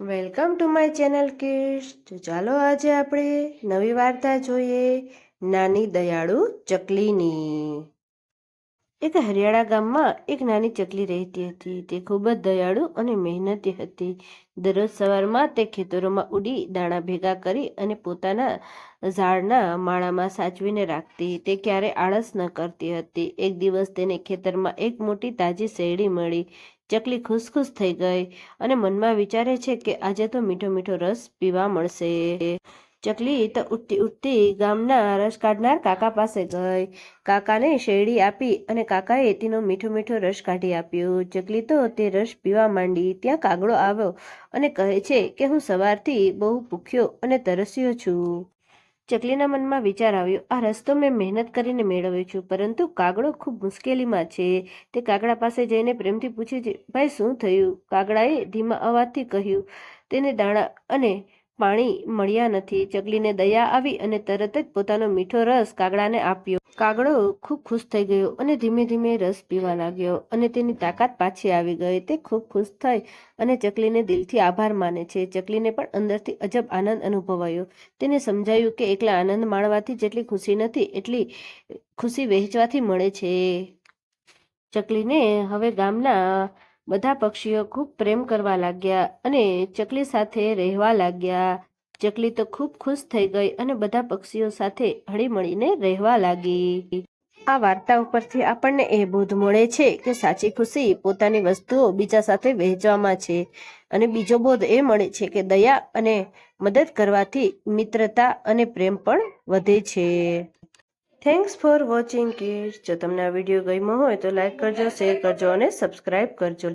Welcome to my channel kids. તો ચાલો આજે આપણે નવી વાર્તા જોઈએ, નાની દયાળુ ચકલીની. એક હરિયાળા ગામમાં એક નાની ચકલી રહેતી હતી. તે ખૂબ જ દયાળુ અને મહેનતી હતી. દરરોજ સવારમાં તે ખેતરોમાં ઉડી દાણા ભેગા કરી અને પોતાના ઝાડના માળામાં સાચવીને રાખતી. તે ક્યારે આળસ ન કરતી હતી. એક દિવસ તેને ખેતરમાં એક મોટી તાજી શેરડી મળી. ચકલી ખુશ થઈ ગઈ અને મનમાં વિચારે છે કે આજે તો મીઠો મીઠો રસ પીવા મળશે. ચકલી તો ઉઠતી ગામના રસ કાઢનાર કાકા પાસે ગઈ. કાકાને શેરડી આપી અને કાકાએ તેનો મીઠો મીઠો રસ કાઢી આપ્યો. ચકલી તો તે રસ પીવા માંડી. ત્યાં કાગડો આવ્યો અને કહે છે કે હું સવારથી બહુ ભૂખ્યો અને તરસ્યો છું. ચકલીના મનમાં વિચાર આવ્યો, આ રસ તો મેં મહેનત કરીને મેળવ્યો છું, પરંતુ કાગડો ખૂબ મુશ્કેલીમાં છે. તે કાગડા પાસે જઈને પ્રેમથી પૂછે છે, ભાઈ શું થયું? કાગડાએ ધીમા અવાજથી કહ્યું, તેને દાણા અને પાણી મળ્યા નથી. ચકલીને દયા આવી અને તરત જ પોતાનો મીઠો રસ કાગડાને આપ્યો. કાગડો ખૂબ ખુશ થઈ ગયો અને ધીમે ધીમે રસ પીવા લાગ્યો અને તેની તાકાત પાછી આવી ગઈ. તે ખૂબ ખુશ થઈ અને ચકલીને દિલથી આભાર માને છે. ચકલીને પણ અંદરથી અજબ આનંદ અનુભવાયો. તેને સમજાયું કે એકલા આનંદ માણવાથી જેટલી ખુશી નથી એટલી ખુશી વહેંચવાથી મળે છે. ચકલીને હવે ગામના બધા પક્ષીઓ ખૂબ પ્રેમ કરવા લાગ્યા અને ચકલી સાથે રહેવા લાગ્યા. ચકલી તો ખૂબ ખુશ થઈ ગઈ અને બધા પક્ષીઓ સાથે હળીમળીને રહેવા લાગી. આ વાર્તા ઉપરથી આપણને એ બોધ મળે છે કે સાચી ખુશી પોતાની વસ્તુઓ બીજા સાથે વહેંચવામાં છે. અને બીજો બોધ એ મળે છે કે દયા અને મદદ કરવાથી મિત્રતા અને પ્રેમ પણ વધે છે. Thanks for watching kids. જો તમને આ વિડીયો ગમ્યો હોય તો લાઈક કરજો, શેર કરજો અને સબસ્ક્રાઈબ કરજો.